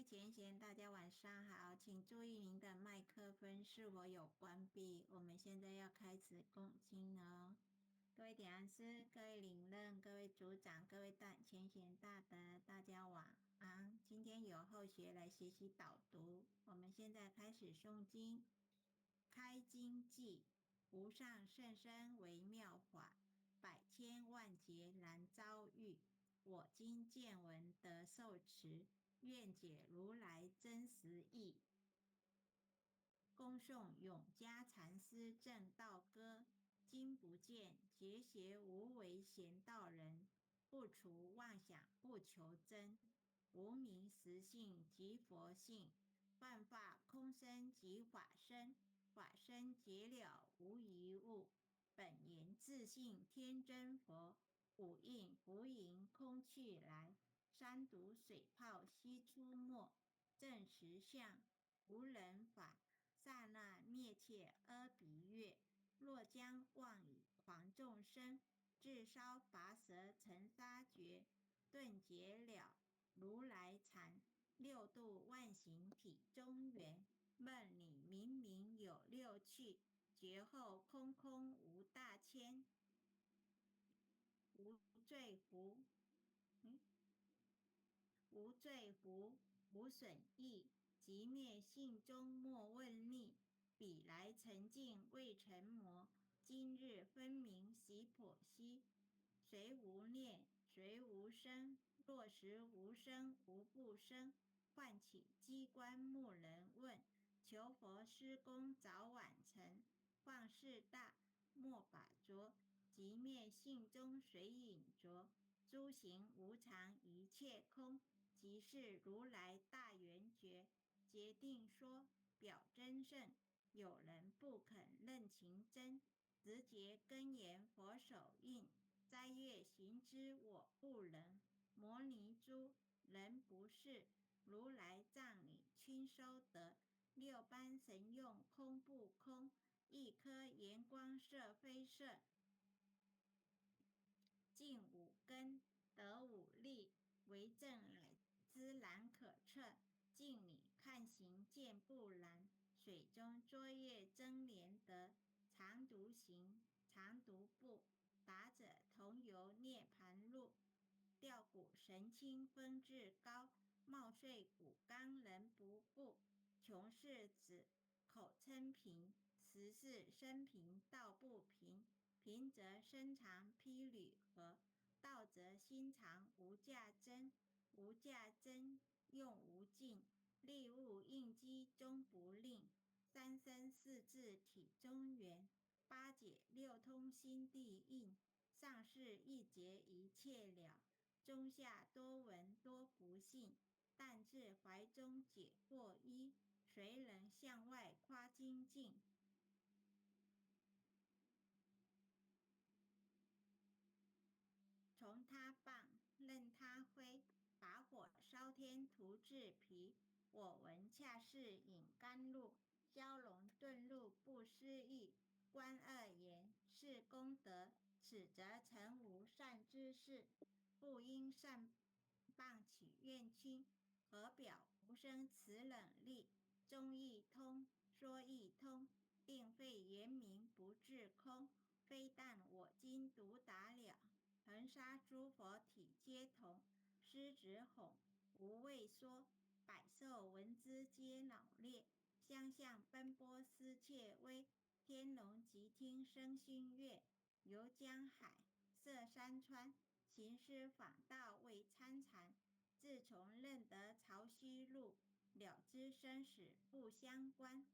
前贤，大家晚上好，请注意您的麦克风是否有关闭。我们现在要开始诵经了哦。各位点ans师、各位领任、各位组长、各位前贤大德，大家晚安。今天有后学来学习导读。我们现在开始诵经。开经偈：无上甚深微妙法，百千万劫难遭遇。我今见闻得受持，愿解如来真实义。恭诵永嘉禅师正道歌：今不见结邪无为贤道人，不除妄想不求真，无明实性即佛性，幻化空身即法身，法身解了无一物，本源自性天真佛，五蕴浮盈空去来，三毒水泡悉出没，正实相无人法，刹那灭却阿鼻月。若将妄语狂众生，自烧拔舌成沙绝，顿解了如来禅，六度万行体中圆。梦里明明有六趣，觉后空空无大千。无罪乎？无罪乎？无损益，即灭性中莫问逆。彼来沉静未成魔，今日分明习剖析。谁无念？谁无生？若实无生无不生，唤起机关木人问，求佛施功早晚成。放事大莫把着，即灭性中随隐着。诸行无常一切空，即是如来大圆觉。决定说表真圣，有人不肯认情真，直觉根言佛手印，斋月行之我不能。摩尼珠人不是，如来藏里均收得。六般神用空不空，一颗圆光色非色。尽五根得五力，为正乃知难可测。镜里看行见不难，水中作业真廉德。常独行，常独步，达者同游涅盘路。吊骨神清风至高，貌遂骨刚人不顾。穷是指口称平，实是身平道不平。平则身长披履合，道则心长无价真。无价真用无尽，利物应机终不吝。三身四智体中圆，八解六通心地应。上士一节一切了，中下多闻多不信。但自怀中解惑一，谁能向外夸精进？从他棒，任他挥，把火烧天涂自皮。我闻恰是引甘露，消融顿入不思议。观二言，是功德，此则成无善之事。不因善棒起怨亲，何表无生此冷力？中亦通，说亦通，并非言明不自空。非但我今独达了，恒沙诸佛体皆同。狮子吼，无畏缩，百兽闻之皆恼裂。相向奔波思切微，天龙即听声心悦。游江海，涉山川，行尸访道未参禅。自从认得潮汐路，了知生死不相关。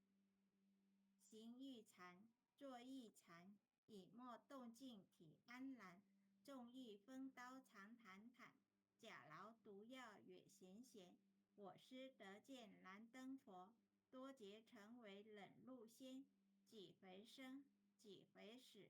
行欲禅，坐亦禅，以莫动静体安然。纵欲风刀常坦坦，假劳毒药也咸咸。我师得见燃灯佛，多劫成为冷露仙。几回生，几回死，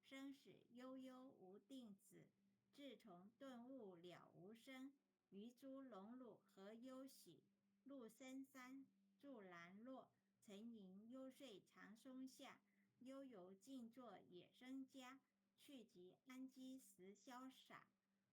生死悠悠无定止。自从顿悟了无生，于诸荣辱何忧喜？入深山，住兰若，沉吟幽邃长松下。悠游静坐野生家，去即安居时潇洒。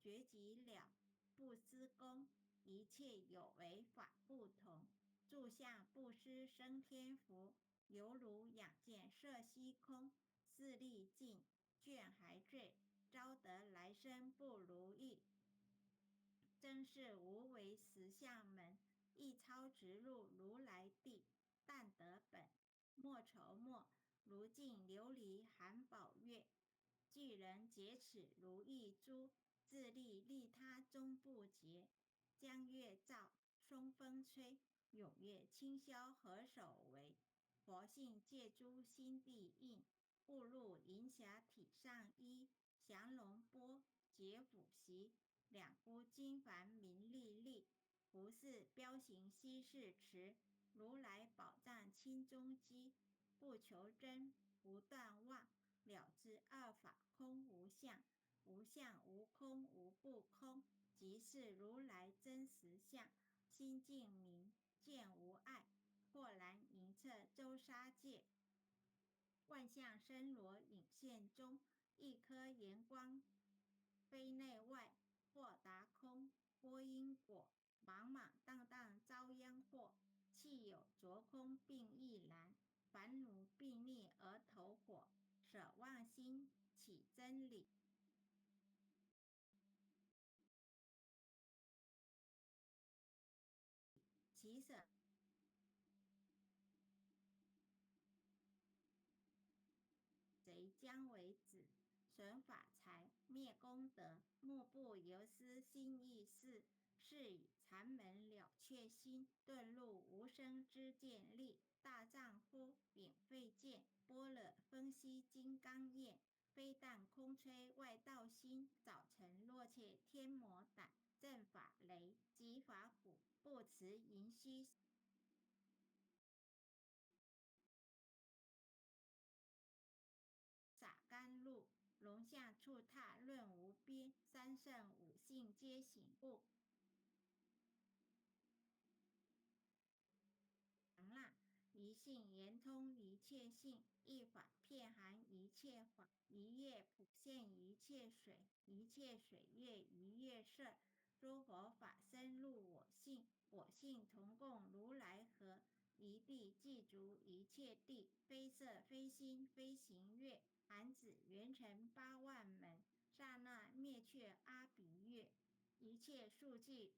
觉即了不思功，一切有为法不同。住相不思生天福，犹如仰见色虚空。视力尽，倦还坠，招得来生不如意。真是无为实相门，一超直入如来地。但得本，莫愁没。如镜琉璃含宝月，巨人劫此如意珠。自利利他终不竭。江月照，松风吹，踊跃清霄何首为？佛性借诸心地应，误入银匣体上衣。降龙波，解虎袭，两夫金幡名历历。不是彪形稀世迟，如来宝藏清中机。不求真，不断妄，了知二法空无相。无相无空无不空，即是如来真实相。心净明，见无碍，豁然迎彻周沙界。万象生罗影现中，一颗炎光非内外。豁达空，波因果，莽莽荡荡遭殃祸。气有着空并亦然，凡奴必逆而投火。舍妄心，起真理。其舍贼将为子，损法财，灭功德。目不由私，心意事。是以禅门了却心，遁入无生之见力。大丈夫秉慧见，般若分析金刚眼。非但空吹外道心，早晨若切天魔胆。正法雷，即法鼓，不辞盈虚。洒甘露，龙象触踏论无边。三圣五性皆醒悟，一性圆通一切性。一法遍含一切法，一叶普现一切水。一切水月一叶色，诸佛法身入我性。我性同共如来合，一地具足一切地。非色非心非行月，含指圆成八万门。刹那灭却阿鼻月，一切数据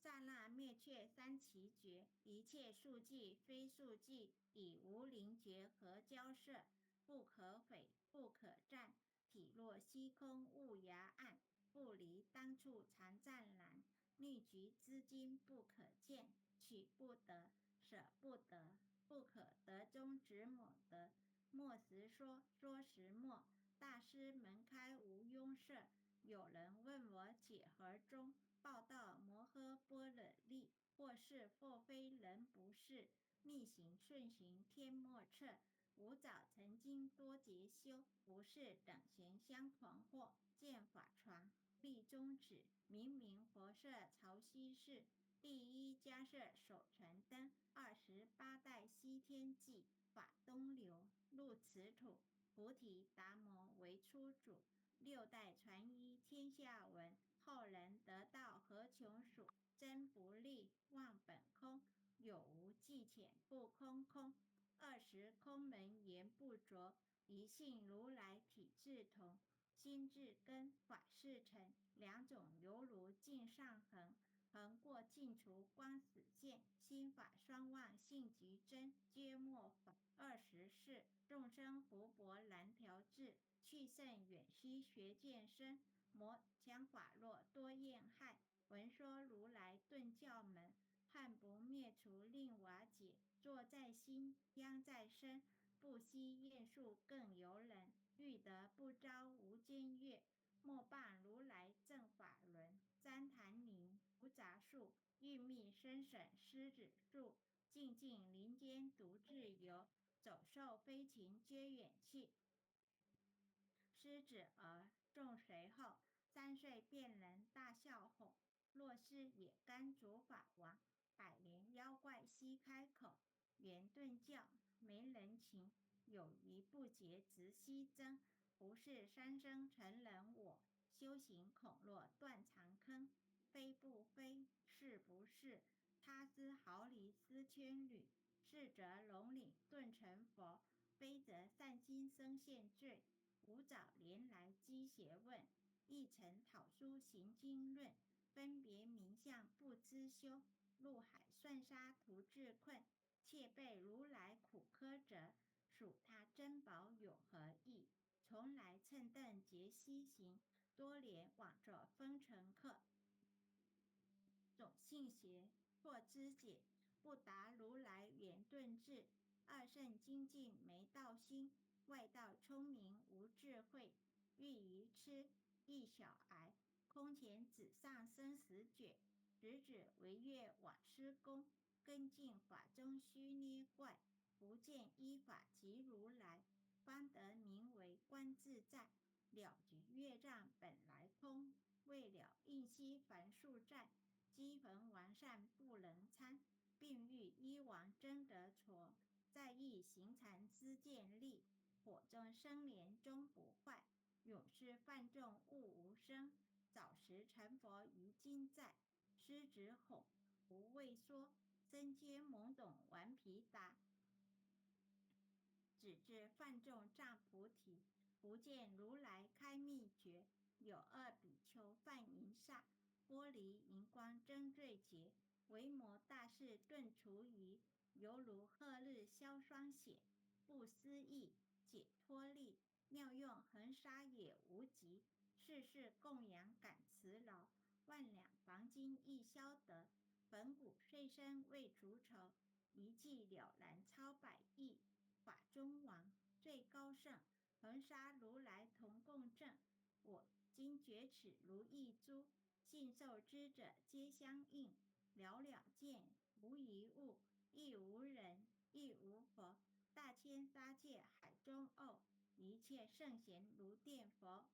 刹那灭却三奇觉。一切数据非数据，以无灵觉合交涉。不可匪，不可占，体若虚空雾崖暗。不离当处常湛然，律局资金不可见。取不得，舍不得，不可得中只抹得。莫时说，说时默。大师门开无庸涉，有人问我解何中？报道摩诃般若力，或是或非人不是。逆行顺行天莫测，吾早曾经多劫修。不是等闲相狂惑，见法传立宗旨。明明佛舍潮汐事，第一迦摄手传灯。28代西天记，法东流入此土。菩提达摩为初祖，6代传一天下闻。后人得道何穷数，真不立，忘本空。有无既浅不空空，20空门言不着。一性如来体自同，心自根，法是成。两种犹如镜上衡，衡过尽除光死现。心法双旺性即真，皆末法。24众生福薄难调制，去甚远兮学见深。魔讲法若多厌害，闻说如来顿教门。汉不灭除令瓦解，坐在心殃在身。不惜厌数更尤人，欲得不招无间月。莫谤如来正法轮，旃檀林无杂树。欲觅生省狮子树，静静林间独自游。走兽飞禽皆远去，狮子儿众随后。3岁便人大笑吼，若是也甘主法王。百年妖怪悉开口，圆顿教没人情。有余不竭直须争，不是三生成人我。修行恐落断肠坑。非不非，是不是？他思毫厘思千缕，是则龙岭顿成佛，非则善心生现罪。五早连来积邪问，一晨讨书行经论。分别名相不知修，入海算沙徒自困。窃被如来苦苛责，属他珍宝有何益？从来乘凳节西行，多年枉作风尘客。总信邪，错知解，不达如来圆顿智。二圣精进没道心，外道聪明无智慧。欲愚痴，亦小癌，空前纸上生死卷。直指惟越往施功，跟进法中须捏怪。不见依法即如来，方得名为观自在。了局业障本来空，未了应悉凡数债。积焚完善不能参，并欲医王真得挫。在意行禅知见力，火中生莲终不坏。永世犯众悟无生，早时成佛于今在。师子吼无畏缩，真皆懵懂顽皮达。只知犯众障菩提，不见如来开秘诀。有二比丘犯淫煞，玻璃荧光真最洁。维摩大士顿除疑，犹如赫日消霜雪。不思议，解脱力，妙用恒沙也无极。世事供养感慈劳，万两黄金亦消得。粉骨碎身未足愁，一计了然超百亿。法中王最高圣，恒沙如来同共振。我今觉此如意珠，信受之者皆相应。了了见，无一物，亦无人，亦无佛。大千沙界海中偶，一切圣贤如见佛。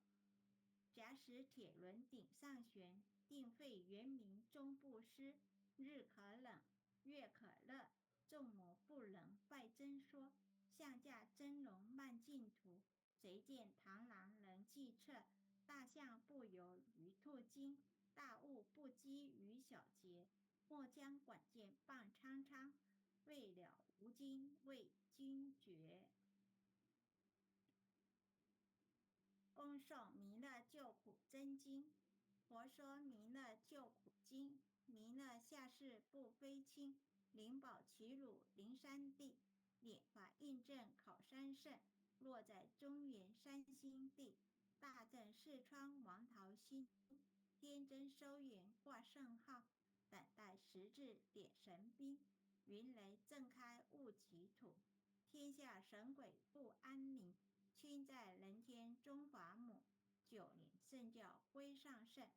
假使铁轮顶上悬，定费圆明终不失。日可冷，月可热，众魔不能拜真说。象驾真龙漫净土，谁见螳螂能计策？大象不游鱼兔精，大物不积于小节。莫将管见棒苍苍，未了无尽为君绝。恭诵弥勒救苦真经。佛说弥勒救苦经，弥勒下世不非轻。灵宝齐鲁灵山地，拈华印证考山圣。落在中原山心地，大正四川王桃心。天真收圆挂圣号，等待时至点神兵。云雷震开雾齐土，天下神鬼不安宁。亲在人天中华母，9年圣教归上圣。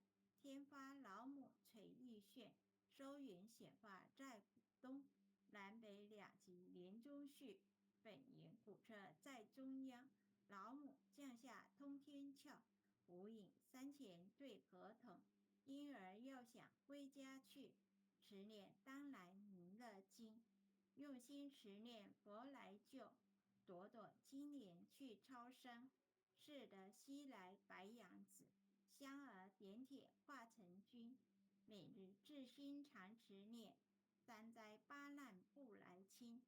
天发老母垂玉炫，收圆显化在古东。南北两极连中续，本源古彻在中央。老母降下通天窍，无影山前对河童。婴儿要想归家去，持念当来弥勒经。用心持念佛来救，朵朵金莲去超生。是得西来白羊子，香儿点铁化成君。每日至心常持念，三灾八难不来侵。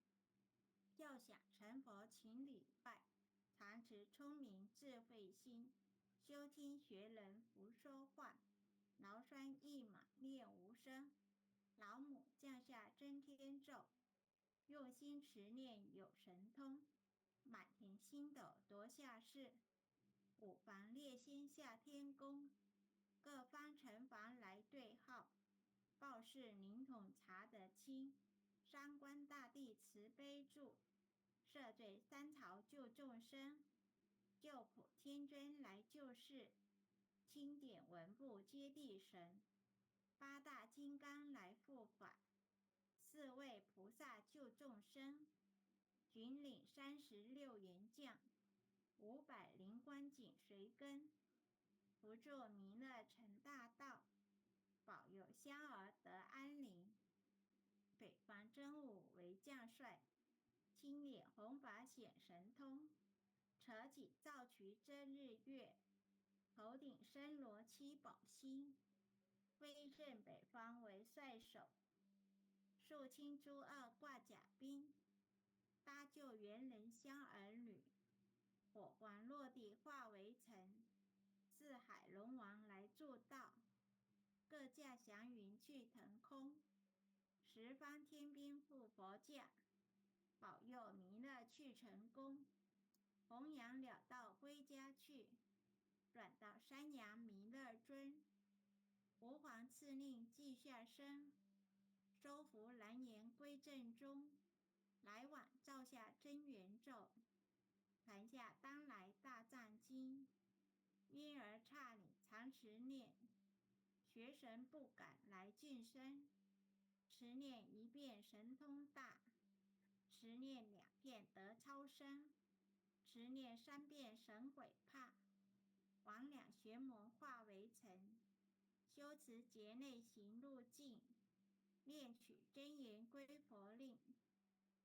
要想成佛请礼拜，常持聪明智慧心。修听学人福说话，劳酸一马念无声。老母降下真天咒，用心持念有神通。满天星斗夺下世，五房列仙下天宫。各方城防来对号，报事灵统查得清。三官大帝慈悲助，赦罪三朝救众生。救苦天尊来救世，钦点文部接地神。八大金刚来护法，4位菩萨救众生。军领36员将，500灵官紧随跟。扶助弥勒成大道，保佑香儿得安宁。北方真武为将帅，青脸红发显神通。扯起皂衢遮日月，头顶身罗七宝星。威震北方为帅首，肃清诸恶挂甲兵，搭救猿人乡儿女，火光落地化为尘，四海龙王来助道，各驾祥云去腾空，十方天兵护佛驾，保佑弥勒去成功，弘扬了道归家去，转到山阳弥勒尊，吾皇赐令记下生，收服蓝颜归正中，来往照下真元咒，传下当来大藏经，因而刹你常持念，学神不敢来近身，持念一遍神通大，持念两遍得超生，持念三遍神鬼怕，魍魉玄魔化为尘，修持劫内行路径，念取真言归佛令，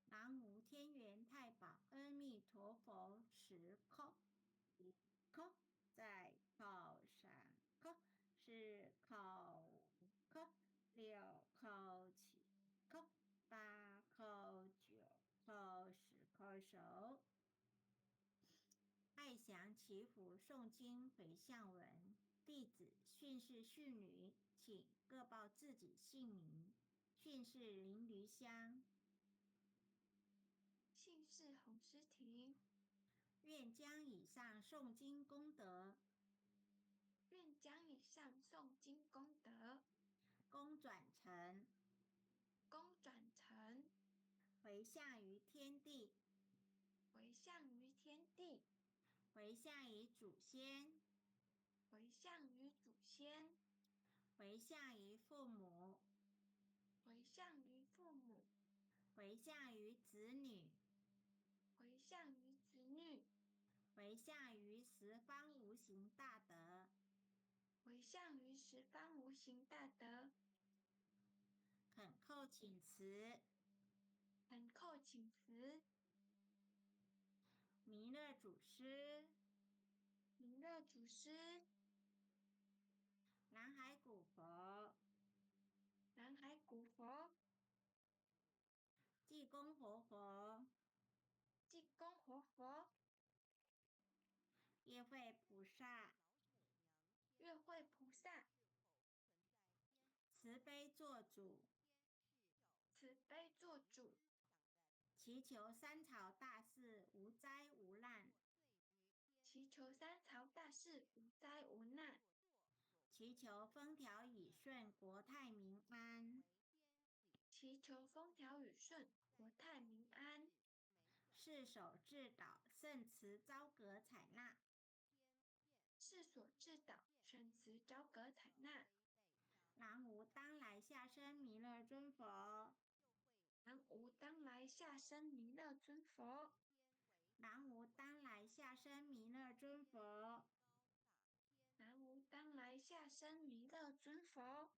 南无天元太保阿弥陀佛，十叩一叩再叩三叩四叩五叩六叩七叩八叩九叩十叩首。爱祥祈福诵经回向文，弟子训示训女，请各报自己姓名。训示林驴香，姓氏洪诗婷，愿将以上诵经功德，愿将以上诵经功德，功转成，功转成，回向于天地，回向于天地，回向于祖先，回向于祖先，回向于父母，回向于父母，回向于子女，回向于子女，回向于十方无形大德，回向于十方无形大德。恳叩请辞，恳叩请辞，弥勒祖师，弥勒祖师，南海古佛，南海古佛，济公活佛，济公活佛，业慧菩萨，月慧菩萨，慈悲做主，慈悲做主，祈求三朝大事无灾无难，祈求三朝大事无灾无难，祈求风调雨顺，国泰民安，祈求风调雨顺，国泰民安，世所至导，圣慈昭格采纳，世所至导，圣慈昭格采纳。南无当来下生弥勒尊佛，南无当来下生弥勒尊佛，南无当来下生弥勒尊佛，南无当来下生弥勒尊佛，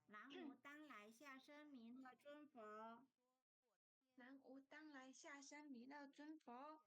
南无当来下生弥勒尊佛，南无当来下生弥勒尊佛，